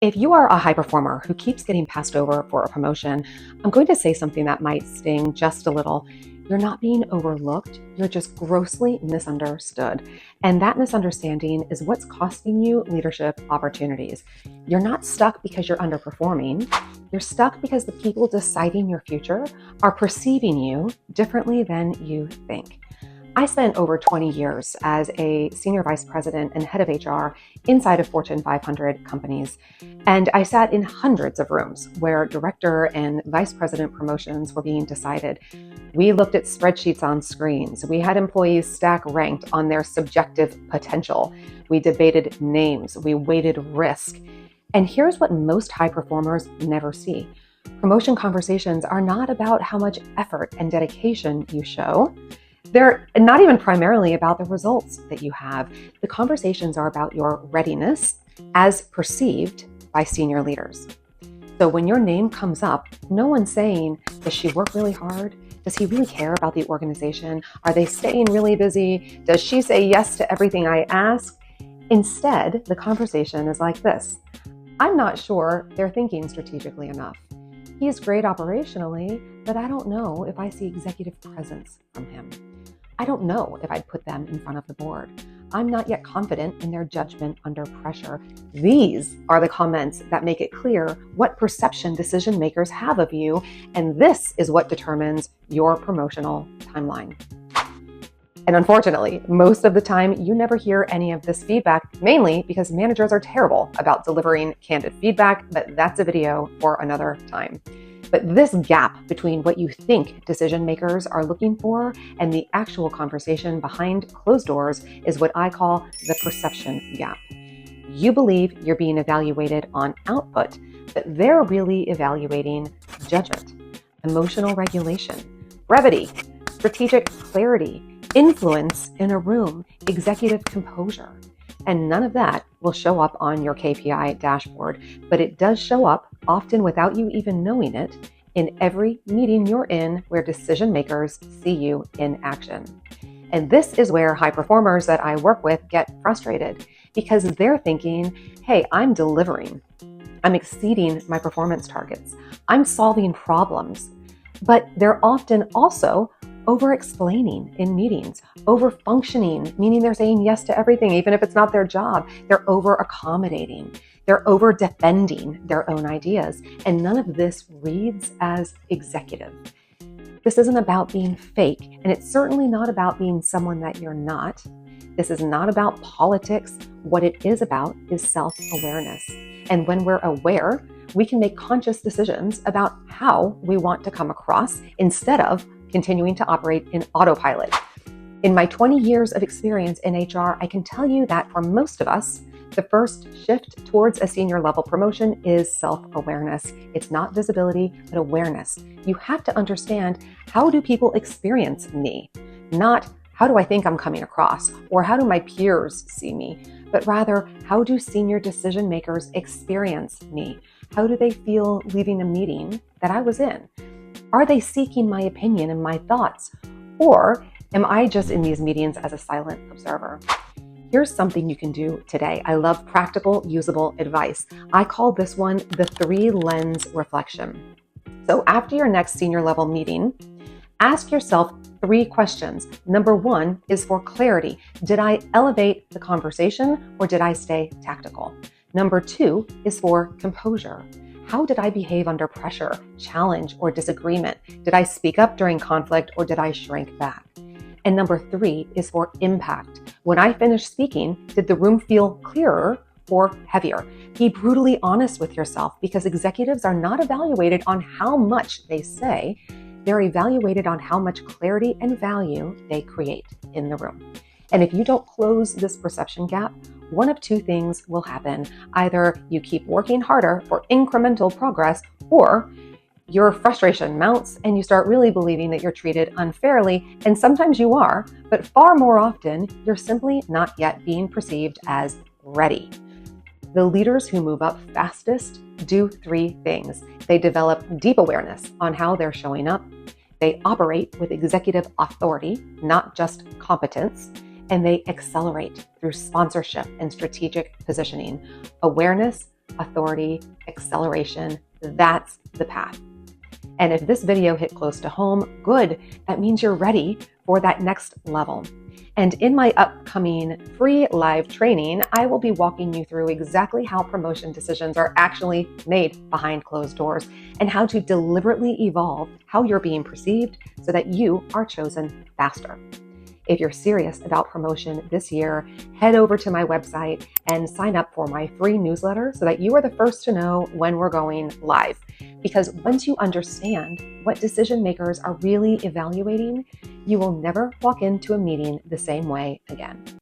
If you are a high performer who keeps getting passed over for a promotion, I'm going to say something that might sting just a little. You're not being overlooked, you're just grossly misunderstood. And that misunderstanding is what's costing you leadership opportunities. You're not stuck because you're underperforming. You're stuck because the people deciding your future are perceiving you differently than you think. I spent over 20 years as a senior vice president and head of HR inside of Fortune 500 companies. And I sat in hundreds of rooms where director and vice president promotions were being decided. We looked at spreadsheets on screens. We had employees stack ranked on their subjective potential. We debated names. We weighted risk. And here's what most high performers never see. Promotion conversations are not about how much effort and dedication you show. They're not even primarily about the results that you have. The conversations are about your readiness as perceived by senior leaders. So when your name comes up, no one's saying, does she work really hard? Does he really care about the organization? Are they staying really busy? Does she say yes to everything I ask? Instead, the conversation is like this. I'm not sure they're thinking strategically enough. He's great operationally, but I don't know if I see executive presence from him. I don't know if I'd put them in front of the board. I'm not yet confident in their judgment under pressure. These are the comments that make it clear what perception decision makers have of you, and this is what determines your promotional timeline. And unfortunately, most of the time, you never hear any of this feedback, mainly because managers are terrible about delivering candid feedback, but that's a video for another time. But this gap between what you think decision makers are looking for and the actual conversation behind closed doors is what I call the perception gap. You believe you're being evaluated on output, but they're really evaluating judgment, emotional regulation, brevity, strategic clarity, influence in a room, executive composure. And none of that will show up on your KPI dashboard, but it does show up, often without you even knowing it, in every meeting you're in where decision makers see you in action. And this is where high performers that I work with get frustrated because they're thinking, hey, I'm delivering. I'm exceeding my performance targets. I'm solving problems. But they're often also over-explaining in meetings, over-functioning, meaning they're saying yes to everything, even if it's not their job. They're over-accommodating. They're over-defending their own ideas. And none of this reads as executive. This isn't about being fake, and it's certainly not about being someone that you're not. This is not about politics. What it is about is self-awareness. And when we're aware, we can make conscious decisions about how we want to come across instead of continuing to operate in autopilot. In my 20 years of experience in HR, I can tell you that for most of us, the first shift towards a senior level promotion is self-awareness. It's not visibility, but awareness. You have to understand, how do people experience me? Not how do I think I'm coming across, or how do my peers see me? But rather, how do senior decision makers experience me? How do they feel leaving a meeting that I was in? Are they seeking my opinion and my thoughts? Or am I just in these meetings as a silent observer? Here's something you can do today. I love practical, usable advice. I call this one the 3-lens reflection. So after your next senior level meeting, ask yourself 3 questions. Number 1 is for clarity. Did I elevate the conversation or did I stay tactical? Number 2 is for composure. How did I behave under pressure, challenge, or disagreement? Did I speak up during conflict or did I shrink back? And number 3 is for impact. When I finished speaking, did the room feel clearer or heavier? Be brutally honest with yourself, because executives are not evaluated on how much they say. They're evaluated on how much clarity and value they create in the room. And if you don't close this perception gap, one of 2 things will happen. Either you keep working harder for incremental progress, or your frustration mounts and you start really believing that you're treated unfairly. And sometimes you are, but far more often, you're simply not yet being perceived as ready. The leaders who move up fastest do 3 things. They develop deep awareness on how they're showing up. They operate with executive authority, not just competence. And they accelerate through sponsorship and strategic positioning. Awareness, authority, acceleration. That's the path. And if this video hit close to home, good. That means you're ready for that next level. And in my upcoming free live training, I will be walking you through exactly how promotion decisions are actually made behind closed doors and how to deliberately evolve how you're being perceived so that you are chosen faster. If you're serious about promotion this year, head over to my website and sign up for my free newsletter so that you are the first to know when we're going live. Because once you understand what decision makers are really evaluating, you will never walk into a meeting the same way again.